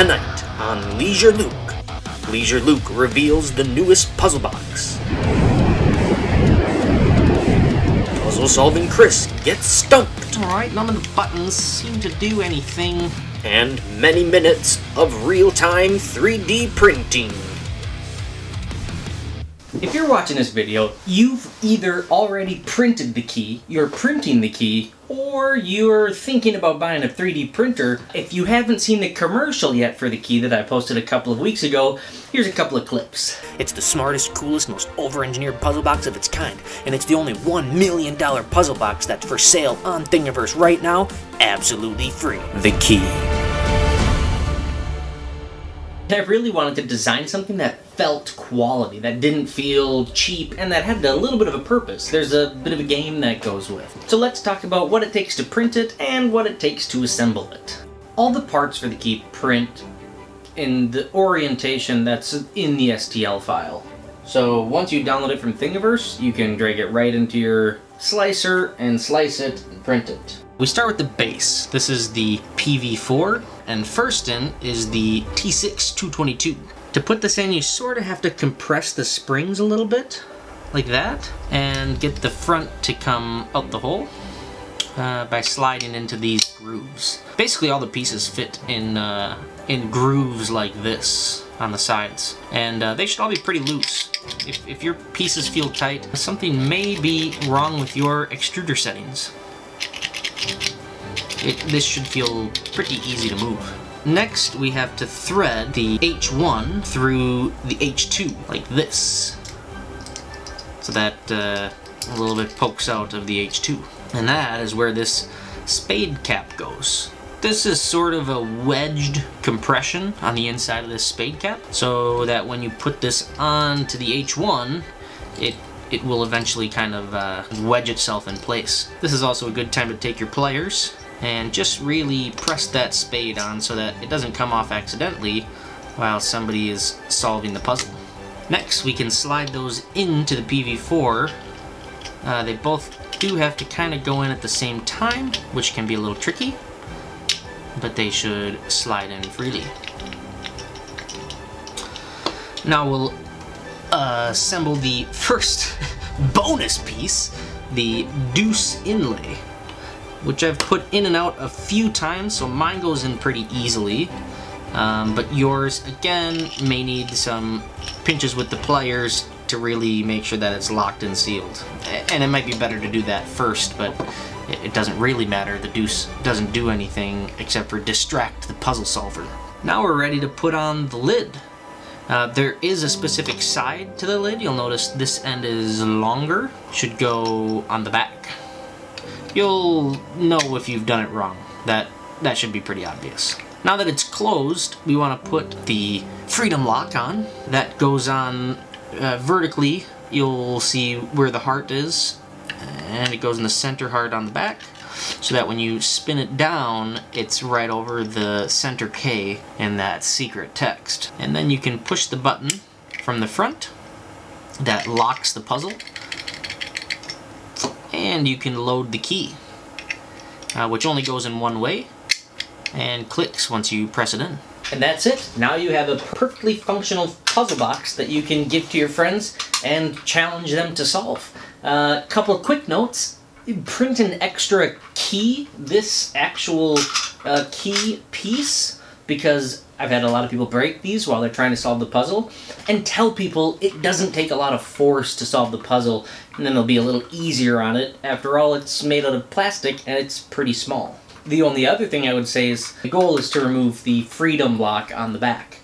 Tonight on LeisureLuke, LeisureLuke reveals the newest puzzle box. Puzzle-solving Chris gets stumped. Alright, none of the buttons seem to do anything. And many minutes of real-time 3D printing. If you're watching this video, you've either already printed the key, you're printing the key, or you're thinking about buying a 3D printer. If you haven't seen the commercial yet for the key that I posted a couple of weeks ago, here's a couple of clips. It's the smartest, coolest, most over-engineered puzzle box of its kind, and it's the only $1 million puzzle box that's for sale on Thingiverse right now, absolutely free. The key. I really wanted to design something that felt quality, that didn't feel cheap, and that had a little bit of a purpose. There's a bit of a game that goes with. So let's talk about what it takes to print it and what it takes to assemble it. All the parts for the key print in the orientation that's in the STL file. So once you download it from Thingiverse, you can drag it right into your slicer and slice it and print it. We start with the base. This is the PV4, and first in is the T6-222. To put this in, you sort of have to compress the springs a little bit, like that, and get the front to come out the hole by sliding into these grooves. Basically all the pieces fit in grooves like this on the sides, and they should all be pretty loose. If your pieces feel tight, something may be wrong with your extruder settings. This should feel pretty easy to move. Next, we have to thread the H1 through the H2, like this, so that a little bit pokes out of the H2. And that is where this spade cap goes. This is sort of a wedged compression on the inside of this spade cap, so that when you put this onto the H1, it will eventually kind of wedge itself in place. This is also a good time to take your pliers and just really press that spade on so that it doesn't come off accidentally while somebody is solving the puzzle. Next, we can slide those into the PV4. They both do have to kind of go in at the same time, which can be a little tricky, but they should slide in freely. Now we'll assemble the first bonus piece, the deuce inlay, which I've put in and out a few times, so mine goes in pretty easily. But yours, again, may need some pinches with the pliers to really make sure that it's locked and sealed. And it might be better to do that first, but it doesn't really matter. The deuce doesn't do anything except for distract the puzzle solver. Now we're ready to put on the lid. There is a specific side to the lid. You'll notice this end is longer. Should go on the back. You'll know if you've done it wrong. That should be pretty obvious. Now that it's closed, we want to put the freedom lock on. That goes on vertically. You'll see where the heart is, and it goes in the center heart on the back, so that when you spin it down, it's right over the center K in that secret text. And then you can push the button from the front that locks the puzzle, and you can load the key, which only goes in one way and clicks once you press it in. And that's it. Now you have a perfectly functional puzzle box that you can give to your friends and challenge them to solve. Couple of quick notes. Print an extra key, this actual key piece, because I've had a lot of people break these while they're trying to solve the puzzle, and tell people it doesn't take a lot of force to solve the puzzle, and then they'll be a little easier on it. After all, it's made out of plastic and it's pretty small. The only other thing I would say is the goal is to remove the freedom lock on the back.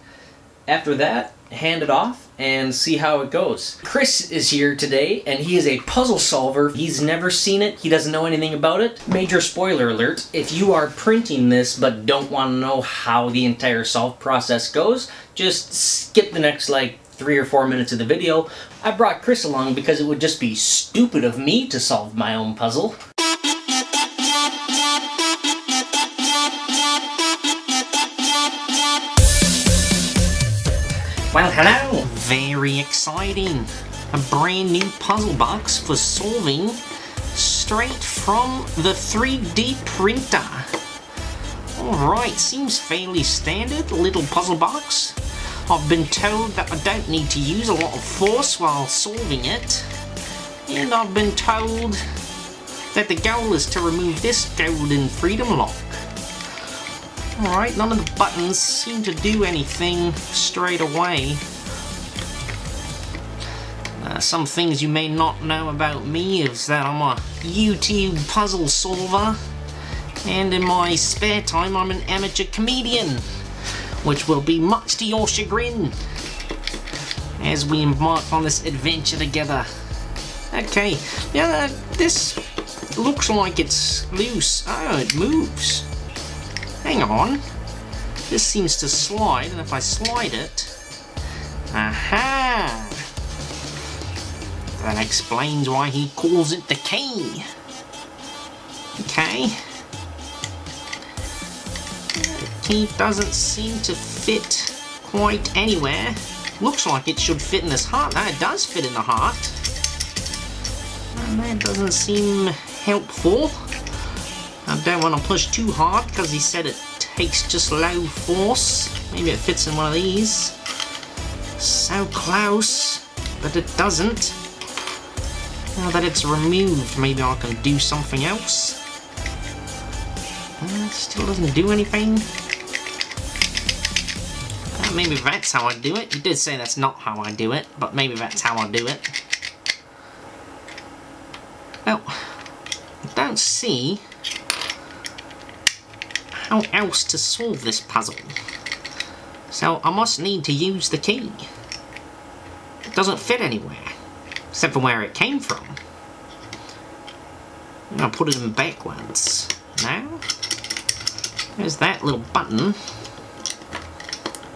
After that, hand it off and see how it goes. Chris is here today, and he is a puzzle solver. He's never seen it. He doesn't know anything about it. Major spoiler alert. If you are printing this but don't want to know how the entire solve process goes, just skip the next like 3 or 4 minutes of the video. I brought Chris along because it would just be stupid of me to solve my own puzzle. Well, hello! Very exciting! A brand new puzzle box for solving straight from the 3D printer. Alright, seems fairly standard, little puzzle box. I've been told that I don't need to use a lot of force while solving it. And I've been told that the goal is to remove this golden freedom lock. Alright, none of the buttons seem to do anything straight away. Some things you may not know about me is that I'm a YouTube puzzle solver. And in my spare time I'm an amateur comedian, which will be much to your chagrin as we embark on this adventure together. Okay, yeah, this looks like it's loose. Oh, it moves. Hang on. This seems to slide, and if I slide it... Aha! That explains why he calls it the key. Okay. The key doesn't seem to fit quite anywhere. Looks like it should fit in this heart. Now it does fit in the heart. And that doesn't seem helpful. I don't want to push too hard because he said it takes just low force. Maybe it fits in one of these. So close, but it doesn't. Now that it's removed, maybe I can do something else. It still doesn't do anything. Maybe that's how I do it. You did say that's not how I do it, but maybe that's how I do it. Well, I don't see how else to solve this puzzle. So I must need to use the key. It doesn't fit anywhere, except for where it came from. I'm gonna put it in backwards. Now, there's that little button.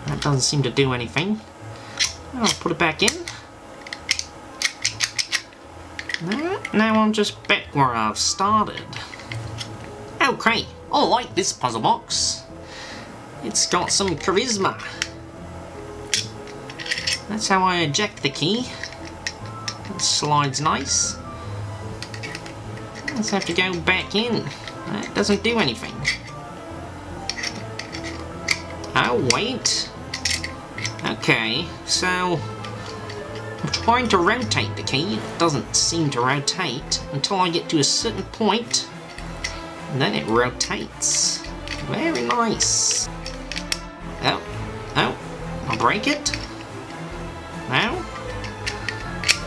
That doesn't seem to do anything. I'll put it back in. Now I'm just back where I've started. Okay, I like this puzzle box. It's got some charisma. That's how I eject the key. It slides nice. Let's have to go back in. That doesn't do anything. Oh, wait. Okay, so I'm trying to rotate the key. It doesn't seem to rotate until I get to a certain point, and then it rotates. Very nice. Oh, I'll break it. Now,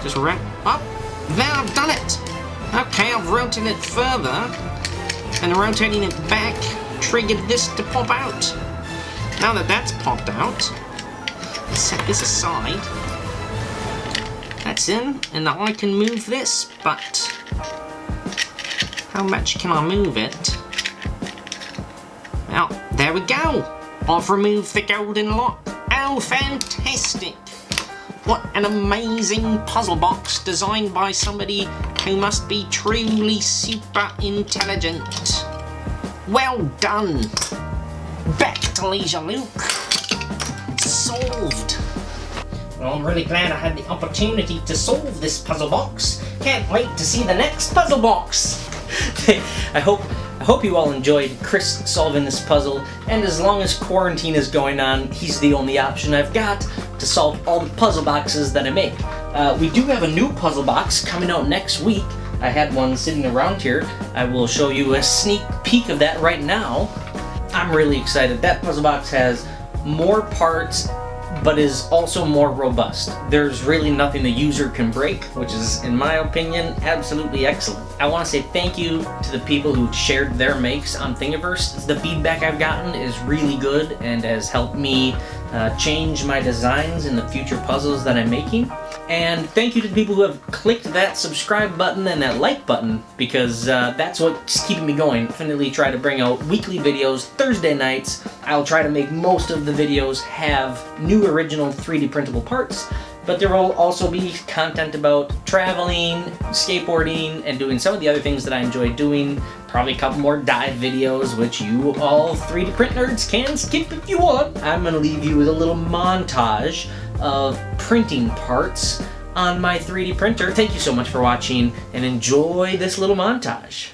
just wrap up. There, I've done it. Okay, I've rotated it further, and rotating it back triggered this to pop out. Now that that's popped out, set this aside. That's in, and now I can move this, but how much can I move it? Well, there we go. I've removed the golden lock. Oh, fantastic! What an amazing puzzle box designed by somebody who must be truly super intelligent. Well done! Back to LeisureLuke. Solved! Well, I'm really glad I had the opportunity to solve this puzzle box. Can't wait to see the next puzzle box! I hope you all enjoyed Chris solving this puzzle, and as long as quarantine is going on, he's the only option I've got to solve all the puzzle boxes that I make. We do have a new puzzle box coming out next week. I had one sitting around here. I will show you a sneak peek of that right now. I'm really excited. That puzzle box has more parts, but is also more robust. There's really nothing the user can break, which is, in my opinion, absolutely excellent. I want to say thank you to the people who shared their makes on Thingiverse. The feedback I've gotten is really good and has helped me change my designs in the future puzzles that I'm making. And thank you to the people who have clicked that subscribe button and that like button, because that's what's keeping me going. Definitely try to bring out weekly videos Thursday nights. I'll try to make most of the videos have new original 3D printable parts, but there will also be content about traveling, skateboarding, and doing some of the other things that I enjoy doing. Probably a couple more dive videos, which you all 3D print nerds can skip if you want. I'm going to leave you with a little montage of printing parts on my 3D printer. Thank you so much for watching, and enjoy this little montage.